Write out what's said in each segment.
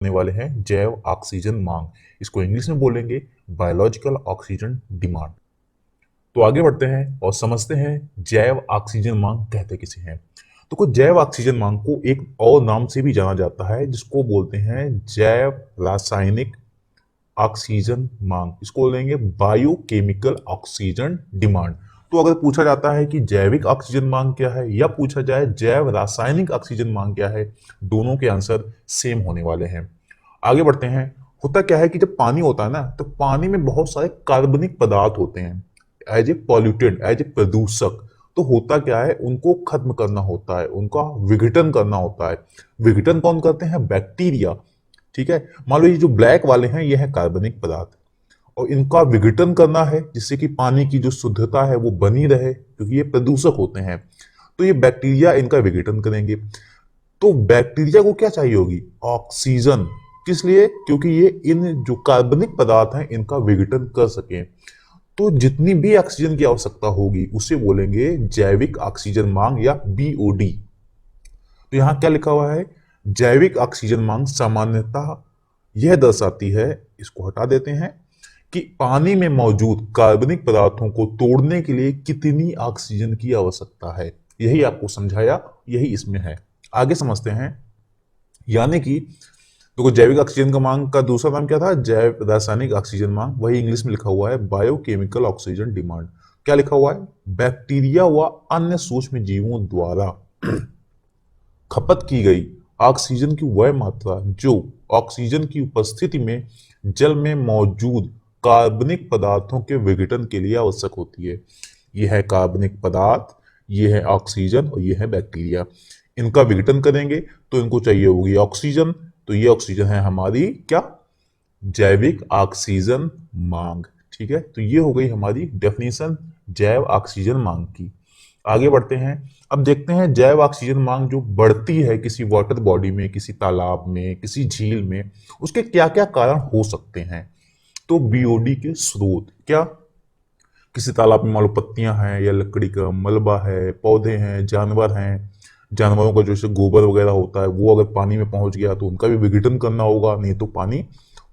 करने वाले हैं जैव ऑक्सीजन मांग। इसको इंग्लिश में बोलेंगे बायोलॉजिकल ऑक्सीजन डिमांड। तो आगे बढ़ते हैं और समझते हैं जैव ऑक्सीजन मांग कहते किसे हैं। तो कुछ जैव ऑक्सीजन मांग को एक और नाम से भी जाना जाता है जिसको बोलते हैं जैव रासायनिक ऑक्सीजन मांग। इसको बोलेंगे बायोकेमिकल ऑक्सीजन डिमांड। तो अगर पूछा जाता है कि जैविक ऑक्सीजन मांग क्या है या पूछा जाए जैव रासायनिक ऑक्सीजन मांग क्या है, दोनों के आंसर सेम होने वाले हैं। आगे बढ़ते हैं। होता क्या है कि जब पानी होता है ना, तो पानी में बहुत सारे कार्बनिक पदार्थ होते हैं as a polluted, as a प्रदूषक। तो होता क्या है, उनको खत्म करना होता है, उनका विघटन करना होता है। विघटन कौन करते हैं? बैक्टीरिया। ठीक है, मान लो ये जो ब्लैक वाले हैं ये है कार्बनिक पदार्थ, और इनका विघटन करना है जिससे कि पानी की जो शुद्धता है वो बनी रहे, क्योंकि ये प्रदूषक होते हैं। तो ये बैक्टीरिया इनका विघटन करेंगे। तो बैक्टीरिया को क्या चाहिए होगी? ऑक्सीजन। किस लिए? क्योंकि ये इन जो कार्बनिक पदार्थ हैं इनका विघटन कर सकें। तो जितनी भी ऑक्सीजन की आवश्यकता होगी उसे बोलेंगे जैविक ऑक्सीजन मांग या बीओडी। तो यहां क्या लिखा हुआ है? जैविक ऑक्सीजन मांग सामान्यतः यह दर्शाती है, इसको हटा देते हैं, कि पानी में मौजूद कार्बनिक पदार्थों को तोड़ने के लिए कितनी ऑक्सीजन की आवश्यकता है। यही आपको समझाया, यही इसमें है। आगे समझते हैं। यानी कि तो जैविक ऑक्सीजन का मांग का दूसरा नाम क्या था? जैव रासायनिक ऑक्सीजन मांग। वही इंग्लिश में लिखा हुआ है बायोकेमिकल ऑक्सीजन डिमांड। क्या लिखा हुआ है? बैक्टीरिया व अन्य सूक्ष्म जीवों द्वारा खपत की गई ऑक्सीजन की वह मात्रा जो ऑक्सीजन की उपस्थिति में जल में मौजूद कार्बनिक पदार्थों के विघटन के लिए आवश्यक होती है। यह है कार्बनिक पदार्थ, यह है ऑक्सीजन और यह है बैक्टीरिया। इनका विघटन करेंगे तो इनको चाहिए होगी ऑक्सीजन। तो ये ऑक्सीजन है हमारी क्या? जैविक ऑक्सीजन मांग। ठीक है, तो ये हो गई हमारी डेफिनेशन जैव ऑक्सीजन मांग की। आगे बढ़ते हैं। अब देखते हैं जैव ऑक्सीजन मांग जो बढ़ती है किसी वाटर बॉडी में, किसी तालाब में, किसी झील में, उसके क्या क्या कारण हो सकते हैं। तो बीओडी के स्रोत क्या? किसी तालाब में मान लो पत्तियां हैं या लकड़ी का मलबा है, पौधे हैं, जानवर हैं, जानवरों का जैसे गोबर वगैरह होता है वो अगर पानी में पहुंच गया तो उनका भी विघटन करना होगा, नहीं तो पानी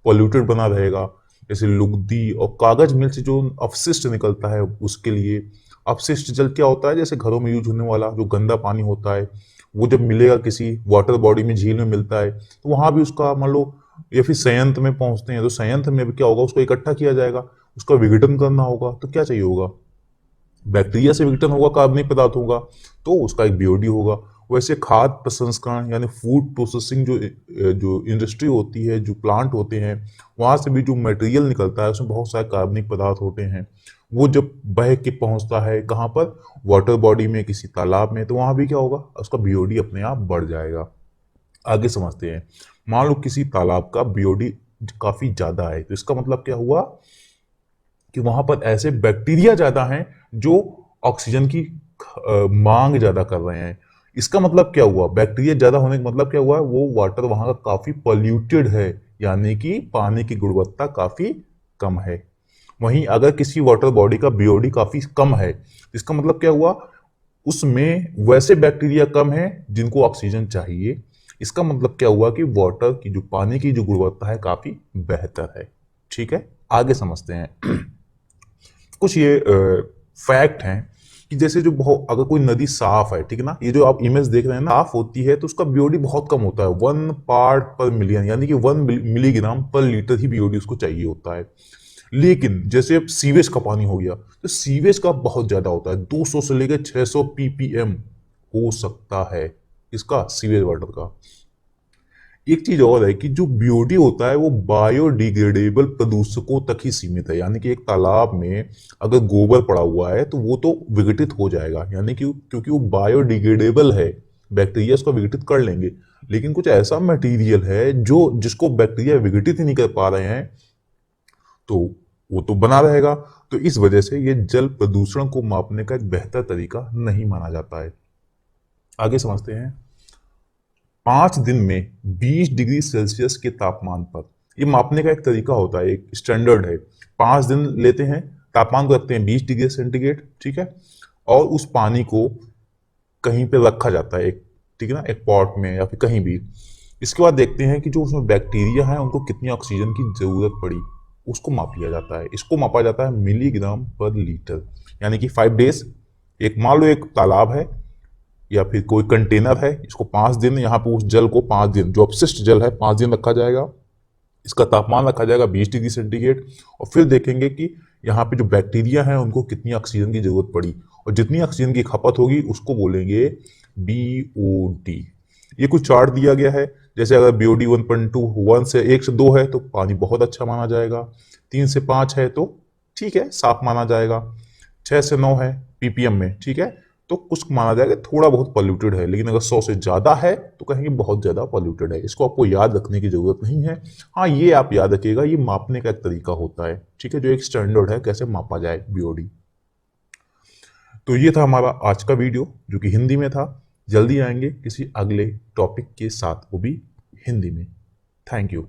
पॉल्यूटेड बना रहेगा। जैसे लुगदी और कागज मिल से जो अपशिष्ट निकलता है उसके लिए। अपशिष्ट जल क्या होता है? जैसे घरों में यूज होने वाला जो गंदा पानी होता है वो जब मिलेगा किसी वाटर बॉडी में, झील में मिलता है, तो वहां भी उसका मान लो, या फिर संयंत्र में पहुंचते हैं तो संयंत्र में भी क्या होगा? उसको इकट्ठा किया जाएगा, उसका विघटन करना होगा। तो क्या चाहिए होगा? बैक्टीरिया से विघटन होगा कार्बनिक पदार्थों का, तो उसका एक बीओडी होगा। वैसे खाद्य प्रसंस्करण यानी फूड प्रोसेसिंग जो जो इंडस्ट्री होती है, जो प्लांट होते हैं, वहां से भी जो मटेरियल निकलता है उसमें बहुत सारे कार्बनिक पदार्थ होते हैं। वो जब बह के पहुंचता है कहाँ पर? वाटर बॉडी में, किसी तालाब में, तो वहां भी क्या होगा? उसका बीओडी अपने आप बढ़ जाएगा। आगे समझते हैं। मान लो किसी तालाब का बीओडी काफी ज्यादा है, तो इसका मतलब क्या हुआ? कि वहां पर ऐसे बैक्टीरिया ज्यादा हैं जो ऑक्सीजन की मांग ज्यादा कर रहे हैं। इसका मतलब क्या हुआ? बैक्टीरिया ज्यादा होने का मतलब क्या हुआ? वो वाटर वहां का काफी पॉल्यूटेड है, यानी कि पानी की गुणवत्ता काफी कम है। वहीं अगर किसी वाटर बॉडी का बीओडी काफी कम है, इसका मतलब क्या हुआ? उसमें वैसे बैक्टीरिया कम है जिनको ऑक्सीजन चाहिए। इसका मतलब क्या हुआ? कि वाटर की जो पानी की जो गुणवत्ता है काफी बेहतर है। ठीक है, आगे समझते हैं। कुछ ये फैक्ट हैं कि जैसे जो बहुत, अगर कोई नदी साफ है, ठीक है ना, ये जो आप इमेज देख रहे हैं ना, साफ होती है तो उसका बीओडी बहुत कम होता है, 1 पार्ट पर मिलियन, यानी कि 1 मिलीग्राम पर लीटर ही बीओडी उसको चाहिए होता है। लेकिन जैसे अब सीवेज का पानी हो गया तो सीवेज का बहुत ज्यादा होता है, 200 से लेकर 600 पीपीएम हो सकता है इसका, सीवेज वाटर का। एक चीज और है कि जो बीओडी होता है वो बायोडिग्रेडेबल प्रदूषकों तक ही सीमित है। यानी कि एक तालाब में अगर गोबर पड़ा हुआ है तो वो तो विघटित हो जाएगा, यानी कि क्योंकि वो बायोडिग्रेडेबल है, बैक्टीरिया उसको विघटित कर लेंगे। लेकिन कुछ ऐसा मटेरियल है जो जिसको बैक्टीरिया विघटित ही नहीं कर पा रहे हैं, तो वो तो बना रहेगा। तो इस वजह से ये जल प्रदूषण को मापने का एक बेहतर तरीका नहीं माना जाता है। आगे समझते हैं। 5 दिन में 20 डिग्री सेल्सियस के तापमान पर, ये मापने का एक तरीका होता है, एक स्टैंडर्ड है। 5 दिन लेते हैं, तापमान को रखते हैं 20 डिग्री सेंटीग्रेड, ठीक है, और उस पानी को कहीं पे रखा जाता है, एक, ठीक है ना, एक पॉट में या फिर कहीं भी। इसके बाद देखते हैं कि जो उसमें बैक्टीरिया है उनको कितनी ऑक्सीजन की ज़रूरत पड़ी, उसको माप लिया जाता है। इसको मापा जाता है मिलीग्राम पर लीटर, यानी कि 5 डेज। एक मान लो एक तालाब है या फिर कोई कंटेनर है, इसको 5 दिन, यहाँ पर उस जल को 5 दिन, जो अपशिष्ट जल है 5 दिन रखा जाएगा। इसका तापमान रखा जाएगा 20 डिग्री सेंटीग्रेड, और फिर देखेंगे कि यहाँ पे जो बैक्टीरिया है उनको कितनी ऑक्सीजन की जरूरत पड़ी, और जितनी ऑक्सीजन की खपत होगी उसको बोलेंगे BOD। ये कुछ चार्ट दिया गया है, जैसे अगर BOD 1.2 से 1 से 2 है तो पानी बहुत अच्छा माना जाएगा, 3 से 5 है तो ठीक है साफ माना जाएगा, 6 से 9 है ppm में, ठीक है तो कुछ माना जाएगा थोड़ा बहुत पॉल्यूटेड है, लेकिन अगर 100 से ज़्यादा है तो कहेंगे बहुत ज़्यादा पॉल्यूटेड है। इसको आपको याद रखने की ज़रूरत नहीं है। हाँ, ये आप याद रखिएगा, ये मापने का एक तरीका होता है, ठीक है, जो एक स्टैंडर्ड है कैसे मापा जाए BOD। तो ये था हमारा आज का वीडियो जो कि हिंदी में था। जल्दी आएंगे किसी अगले टॉपिक के साथ, वो भी हिंदी में। Thank you.